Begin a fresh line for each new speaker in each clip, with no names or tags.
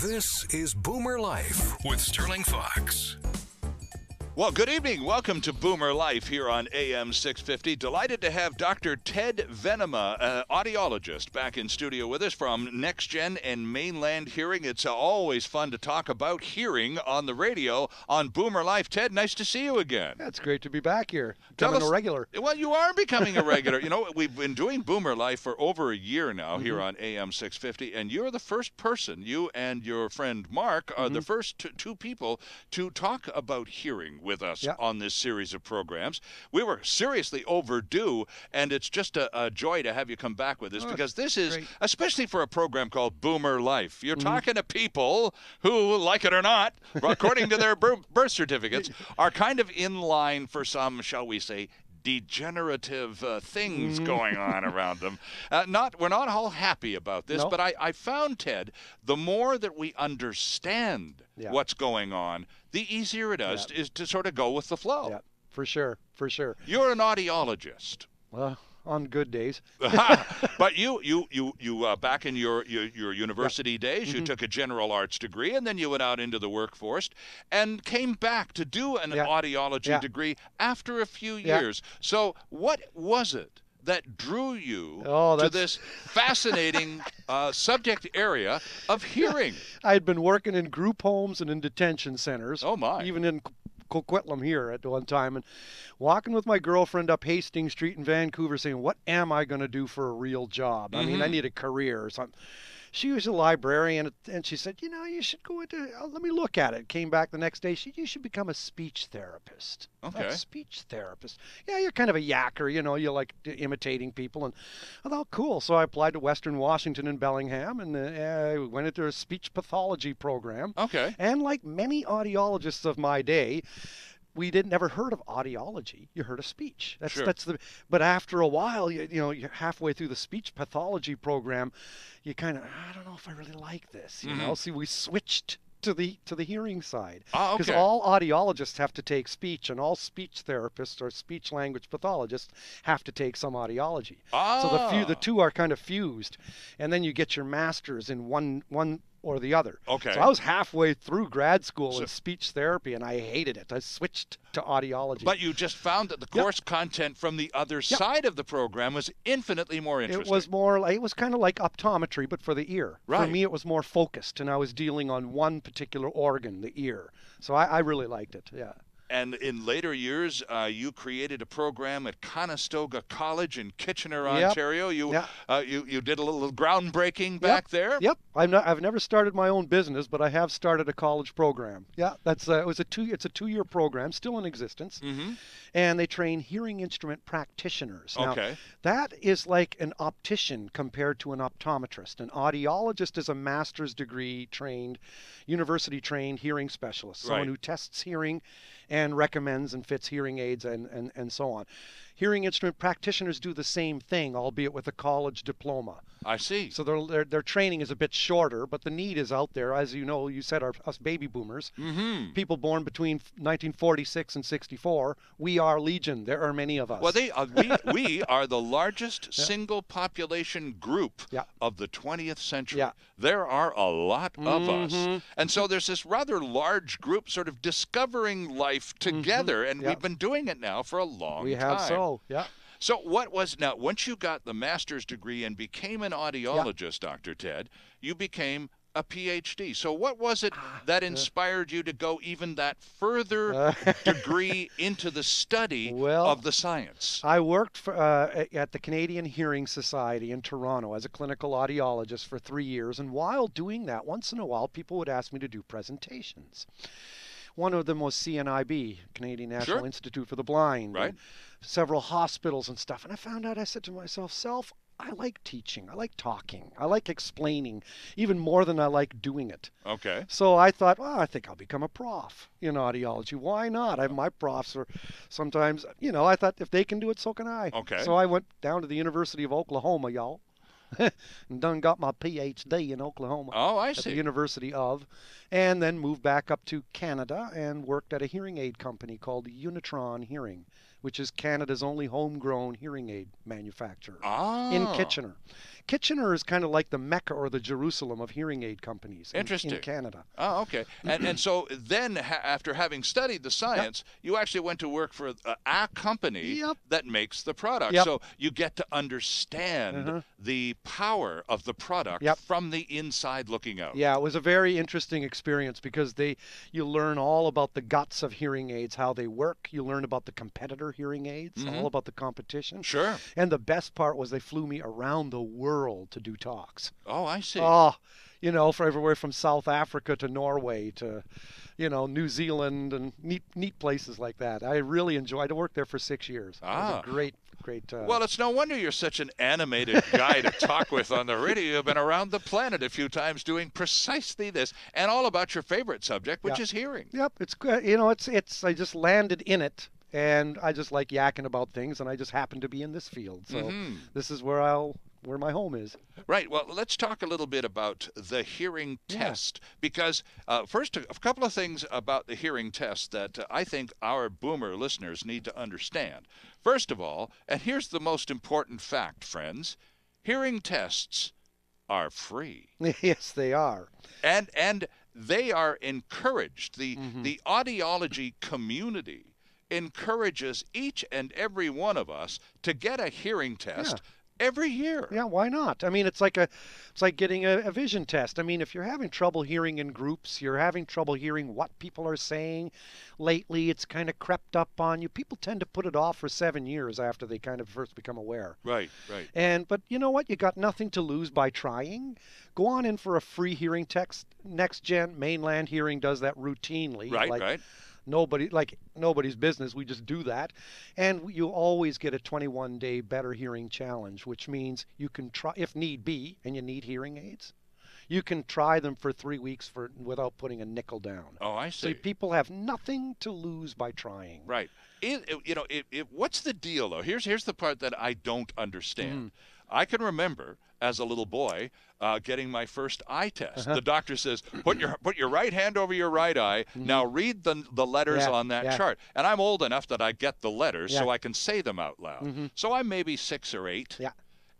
This is Boomer Life with Sterling Fox.
Well, good evening. Welcome to Boomer Life here on AM 650. Delighted to have Dr. Ted Venema, audiologist, back in studio with us from NextGen and Mainland Hearing. It's always fun to talk about hearing on the radio on Boomer Life. Ted, nice to see you again.
It's great to be back here. Becoming a regular.
Well, you are becoming a regular. You know, we've been doing Boomer Life for over a year now here on AM 650, and you're the first person, you and your friend Mark are the first two people to talk about hearing with us on this series of programs. We were seriously overdue, and it's just a joy to have you come back with us because this is, especially for a program called Boomer Life, you're talking to people who, like it or not, according to their birth certificates, are kind of in line for some, shall we say, degenerative things going on around them. We're not all happy about this, but I found, Ted, the more that we understand what's going on, the easier it is to sort of go with the flow.
Yeah, for sure.
You're an audiologist.
Well, on good days.
But you back in your university days, you took a general arts degree, and then you went out into the workforce and came back to do an audiology degree after a few years. So what was it that drew you to this fascinating subject area of hearing?
I had been working in group homes and in detention centers.
Oh, my.
Even in Coquitlam here at one time, and walking with my girlfriend up Hastings Street in Vancouver saying, what am I going to do for a real job? I mean, I need a career or something. She was a librarian, and she said, you should go into, let me look at it. Came back the next day, you should become a speech therapist.
Okay.
A speech therapist. Yeah, you're kind of a yacker, you like imitating people. And I thought, cool. So I applied to Western Washington in Bellingham, and I went into a speech pathology program.
Okay.
And like many audiologists of my day, we never heard of audiology. You heard of speech. But after a while, you're halfway through the speech pathology program, you kind of, I don't know if I really like this. See, we switched to the hearing side because all audiologists have to take speech, and all speech therapists or speech language pathologists have to take some audiology. So the two are kind of fused, and then you get your master's in one or the other.
Okay.
So I was halfway through grad school in speech therapy, and I hated it. I switched to audiology.
But you just found that the course content from the other side of the program was infinitely more interesting.
It was kind of like optometry, but for the ear.
Right.
For me, it was more focused, and I was dealing on one particular organ, the ear. So I really liked it,
And in later years, you created a program at Conestoga College in Kitchener, Ontario. You did a little groundbreaking back there.
Yep. I've never started my own business, but I have started a college program. Yeah, it's a 2-year program, still in existence, and they train hearing instrument practitioners. Now, that is like an optician compared to an optometrist. An audiologist is a master's degree trained, university trained hearing specialist, someone who tests hearing and recommends and fits hearing aids and so on. Hearing instrument practitioners do the same thing, albeit with a college diploma.
I see.
So their training is a bit shorter, but the need is out there. As you know, you said us baby boomers, people born between 1946 and 64, we are legion. There are many of us.
Well, we are the largest single population group of the 20th century.
Yeah.
There are a lot of us. And so there's this rather large group sort of discovering life together, and we've been doing it now for a long time.
We have so,
So now, once you got the master's degree and became an audiologist, Dr. Ted, you became a PhD. So what was it that inspired you to go even that further degree into the study of the science?
I worked at the Canadian Hearing Society in Toronto as a clinical audiologist for 3 years, and while doing that, once in a while, people would ask me to do presentations. One of them was CNIB, Canadian National Institute for the Blind.
Right.
Several hospitals and stuff. And I said to myself, I like teaching. I like talking. I like explaining even more than I like doing it.
Okay.
So I thought, I think I'll become a prof in audiology. Why not? My profs are sometimes, I thought if they can do it, so can I.
Okay.
So I went down to the University of Oklahoma, y'all. And done got my PhD in Oklahoma.
Oh, I
at
see.
the University of, and then moved back up to Canada and worked at a hearing aid company called Unitron Hearing, which is Canada's only homegrown hearing aid manufacturer in
Ah,
Kitchener. Kitchener is kind of like the Mecca or the Jerusalem of hearing aid companies
interesting.
in Canada.
Oh, okay. And so then, after having studied the science, you actually went to work for a company
Yep.
that makes the product.
Yep.
So you get to understand the power of the product
Yep.
from the inside looking out.
Yeah, it was a very interesting experience because you learn all about the guts of hearing aids, how they work. You learn about the competitor hearing aids, all about the competition.
Sure.
And the best part was they flew me around the world to do talks.
Oh, I see.
Oh, for everywhere from South Africa to Norway to, New Zealand and neat places like that. I really enjoyed. I worked there for 6 years. It was a great.
Well, it's no wonder you're such an animated guy to talk with on the radio. You've been around the planet a few times doing precisely this, and all about your favorite subject, which is hearing.
Yep, it's good. It's. I just landed in it, and I just like yakking about things, and I just happen to be in this field. So this is where my home is.
Right. Well, let's talk a little bit about the hearing test, because first, a couple of things about the hearing test that I think our boomer listeners need to understand. First of all, and here's the most important fact, friends, hearing tests are free.
Yes, they are.
And they are encouraged. The audiology community encourages each and every one of us to get a hearing test every year.
Yeah, why not? I mean, it's like getting a vision test. I mean, if you're having trouble hearing in groups, you're having trouble hearing what people are saying lately, it's kind of crept up on you. People tend to put it off for 7 years after they kind of first become aware.
Right.
But you know what? You got nothing to lose by trying. Go on in for a free hearing test. Next Gen Mainland Hearing does that routinely.
Right.
Nobody's business. We just do that. And you always get a 21-day better hearing challenge, which means you can try, if need be, and you need hearing aids, you can try them for 3 weeks without putting a nickel down.
Oh, I see.
So people have nothing to lose by trying.
Right. What's the deal, though? Here's the part that I don't understand. I can remember as a little boy getting my first eye test. The doctor says, put your right hand over your right eye. Now read the letters on that chart. And I'm old enough that I get the letters so I can say them out loud. So I'm maybe 6 or 8.
Yeah.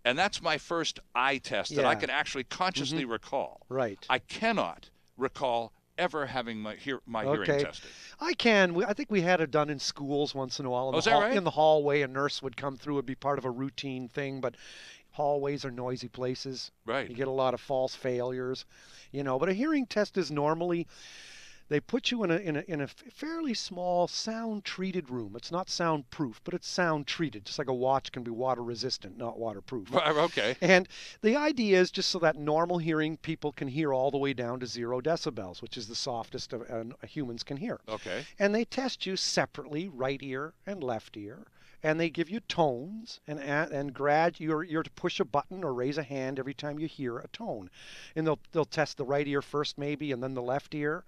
And that's my first eye test that I can actually consciously recall.
Right.
I cannot recall ever having my hearing tested.
I can. I think we had it done in schools once in a while.
Is that right?
In the hallway, a nurse would come through. It'd be part of a routine thing, but hallways are noisy places.
Right.
You get a lot of false failures, But a hearing test is normally, they put you in a fairly small sound-treated room. It's not soundproof, but it's sound-treated, just like a watch can be water-resistant, not waterproof.
Okay.
And the idea is just so that normal hearing people can hear all the way down to 0 decibels, which is the softest humans can hear.
Okay.
And they test you separately, right ear and left ear. And they give you tones, and you're to push a button or raise a hand every time you hear a tone. And they'll test the right ear first maybe, and then the left ear.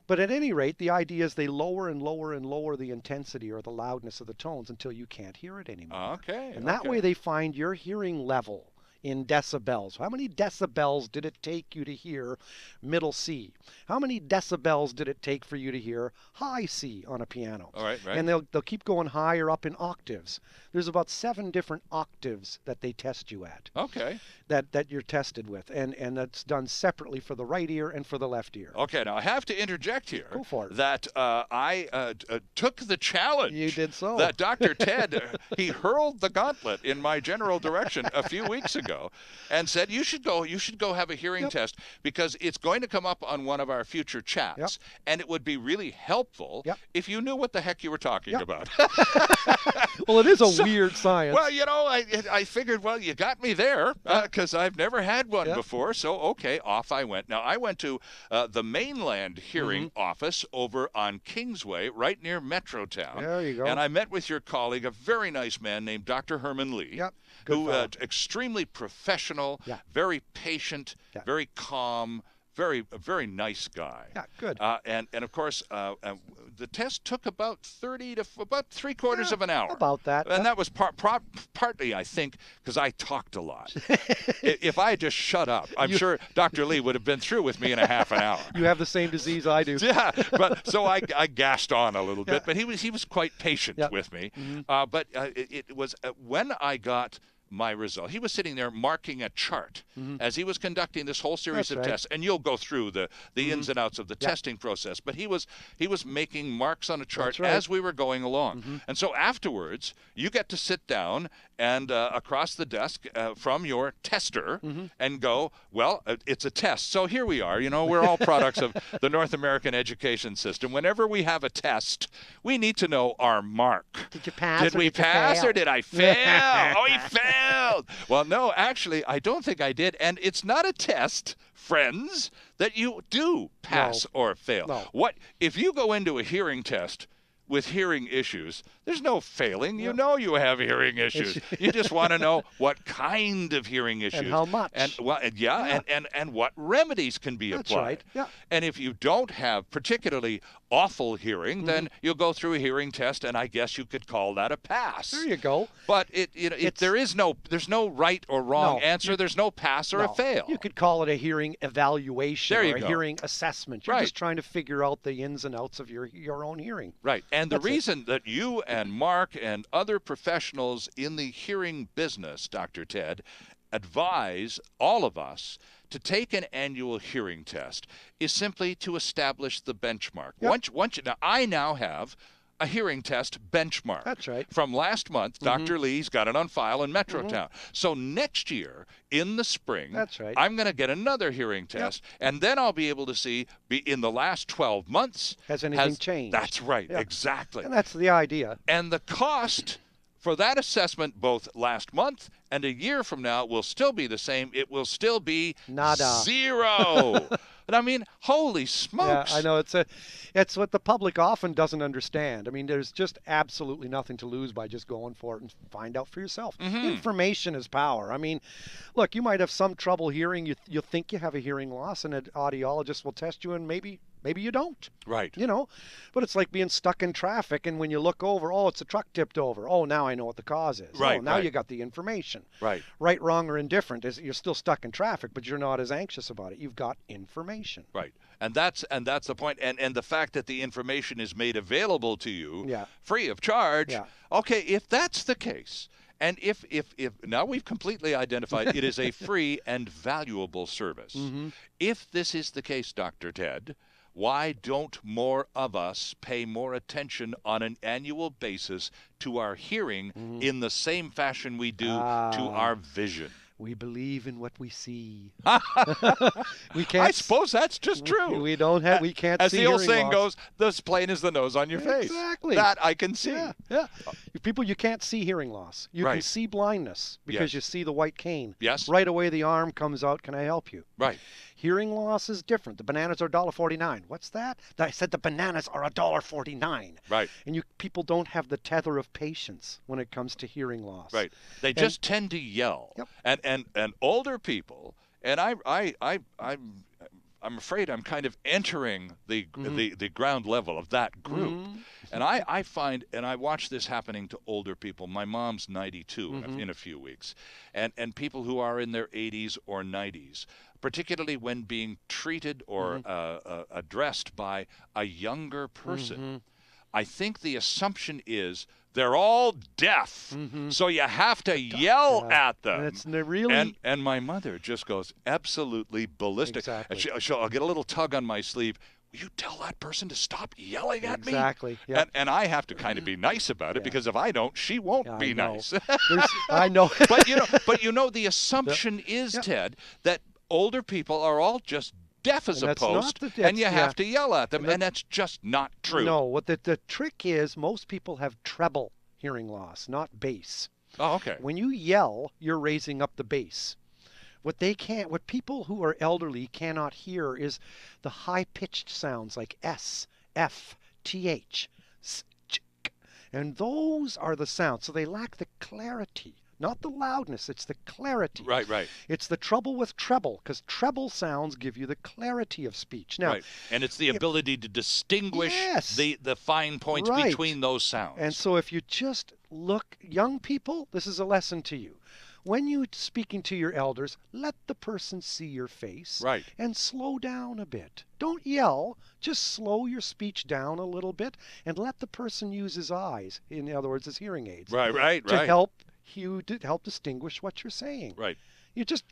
But at any rate, the idea is they lower and lower and lower the intensity or the loudness of the tones until you can't hear it anymore.
Okay.
And that way they find your hearing level in decibels. How many decibels did it take you to hear middle C? How many decibels did it take for you to hear high C on a piano?
All right.
And they'll keep going higher up in octaves. There's about 7 different octaves that they test you at.
Okay.
That you're tested with, and that's done separately for the right ear and for the left ear.
Okay, now I have to interject here.
Go for it.
That I took the challenge.
You did so.
That Dr. Ted, he hurled the gauntlet in my general direction a few weeks ago, and said you should go have a hearing test because it's going to come up on one of our future chats, and it would be really helpful if you knew what the heck you were talking about.
Well, it is a weird science.
Well, I figured, well, you got me there because I've never had one before. So, okay, off I went. Now, I went to the Mainland Hearing Office over on Kingsway, right near Metrotown.
There you go.
And I met with your colleague, a very nice man named Dr. Herman Lee,
Good
who
fellow.
Extremely professional, very patient, very calm, a very nice guy.
Yeah, good.
And of course, the test took about 30 to about 3/4 of an hour.
About that.
And that was partly, I think, because I talked a lot. If I had just shut up, I'm sure Dr. Lee would have been through with me in a half an hour.
You have the same disease I do.
Yeah, but so I gassed on a little bit, but he was quite patient with me. But it was when I got my result. He was sitting there marking a chart as he was conducting this whole series of tests, and you'll go through the ins and outs of the testing process. But he was making marks on a chart as we were going along. And so afterwards, you get to sit down and across the desk from your tester and go, well, it's a test. So here we are. You know, we're all products of the North American education system. Whenever we have a test, we need to know our mark.
Did you pass?
Did we pass or did I fail? Oh, he failed. Well, no, actually, I don't think I did. And it's not a test, friends, that you do pass or fail.
No.
What if you go into a hearing test with hearing issues? There's no failing. You know you have hearing issues. You just want to know what kind of hearing issues
and how much.
And and what remedies can be applied.
That's right. Yeah.
And if you don't have particularly awful hearing, then you'll go through a hearing test, and I guess you could call that a pass.
There you go.
But there's no right or wrong answer. There's no pass or a fail.
You could call it a hearing evaluation
There you
or a
go.
hearing assessment. You're just trying to figure out the ins and outs of your own hearing.
Right. And the reason that you and Mark and other professionals in the hearing business, Dr. Ted, advise all of us to take an annual hearing test is simply to establish the benchmark.
Yep.
Now, I now have a hearing test benchmark.
That's right.
From last month, Dr. Lee's got it on file in Metrotown. So next year, in the spring,
That's right.
I'm going to get another hearing test, and then I'll be able to see, in the last 12 months,
Has anything changed?
That's right,
Yeah.
exactly.
And that's the idea.
And the cost for that assessment, both last month and a year from now, will still be the same. It will still be
Nada.
zero. And I mean, holy smokes.
Yeah, I know. It's what the public often doesn't understand. I mean, there's just absolutely nothing to lose by just going for it and find out for yourself. Information is power. I mean, look, you might have some trouble hearing. You think you have a hearing loss, and an audiologist will test you, and maybe you don't.
Right.
You know, but it's like being stuck in traffic, and when you look over, oh, it's a truck tipped over. Oh, now I know what the cause is.
Right.
Oh, now you got the information.
Right.
Right, wrong, or indifferent is you're still stuck in traffic, but you're not as anxious about it. You've got information.
Right. And that's the point. And the fact that the information is made available to you free of charge.
Yeah.
Okay, if that's the case, and if now we've completely identified it is a free and valuable service. If this is the case, Dr. Ted, why don't more of us pay more attention on an annual basis to our hearing in the same fashion we do to our vision?
We believe in what we see.
We can't. I suppose that's just true.
We don't have. We can't.
As
see
the old
hearing
saying
loss.
goes, "This plain as the nose on your face."
Exactly.
That I can see.
Yeah. People, you can't see hearing loss. You can see blindness because you see the white cane.
Yes.
Right away, the arm comes out. Can I help you?
Right.
Hearing loss is different. The bananas are $1.49. What's that? I said the bananas are $1.49.
Right.
And people don't have the tether of patience when it comes to hearing loss.
Right. They just tend to yell.
Yep.
And older people, and I'm afraid I'm kind of entering the ground level of that group. And I find, and I watch this happening to older people. My mom's 92 in a few weeks. And people who are in their 80s or 90s, particularly when being treated or addressed by a younger person, I think the assumption is they're all deaf, so you have to yell at them.
And it's really...
and my mother just goes absolutely ballistic.
Exactly.
And I'll get a little tug on my sleeve. Will you tell that person to stop yelling at me?
Exactly. Yep.
And I have to kind of be nice about it because if I don't, she won't be nice.
I know.
But the assumption is, Ted, that older people are all just deaf as a post, and you have to yell at them, and that's just not true.
No, what the trick is, most people have treble hearing loss, not bass.
Oh, okay.
When you yell, you're raising up the bass. What people who are elderly cannot hear is the high-pitched sounds like S, F, TH, S, Ch, K. And those are the sounds. So they lack the clarity, not the loudness, it's the clarity.
Right, right.
It's the trouble with treble, because treble sounds give you the clarity of speech. Now,
right. And it's the ability to distinguish the fine points between those sounds.
And so if you just look, young people, this is a lesson to you. When you're speaking to your elders, let the person see your face.
Right.
And slow down a bit. Don't yell. Just slow your speech down a little bit and let the person use his eyes, in other words, his hearing aids.
Right.
To help distinguish what you're saying.
Right.
You just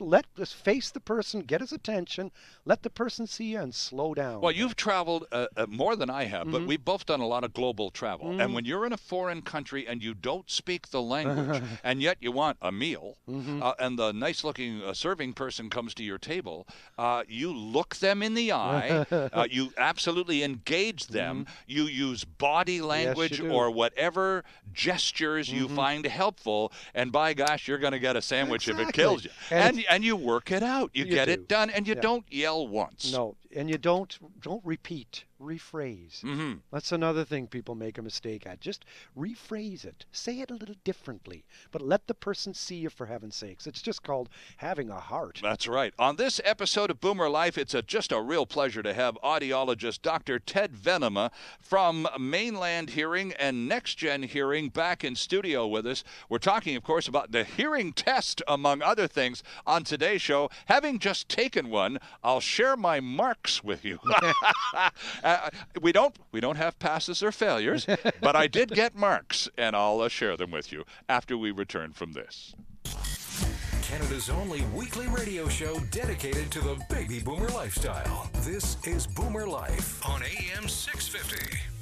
face the person, get his attention, let the person see you, and slow down.
Well, you've traveled more than I have, but we've both done a lot of global travel. And when you're in a foreign country and you don't speak the language, and yet you want a meal, and the nice-looking serving person comes to your table, you look them in the eye, you absolutely engage them, you use body language or whatever gestures you find helpful, and by gosh, you're going to get a sandwich if it kills you. And you work it out. You get it done, and you don't yell once.
No, and you don't repeat. Rephrase. That's another thing people make a mistake at. Just rephrase it. Say it a little differently, but let the person see you, for heaven's sakes. It's just called having a heart.
That's right. On this episode of Boomer Life, it's just a real pleasure to have audiologist Dr. Ted Venema from Mainland Hearing and Next Gen Hearing back in studio with us. We're talking, of course, about the hearing test, among other things, on today's show. Having just taken one, I'll share my marks with you. We don't have passes or failures, but I did get marks, and I'll share them with you after we return from this.
Canada's only weekly radio show dedicated to the baby boomer lifestyle. This is Boomer Life on AM 650.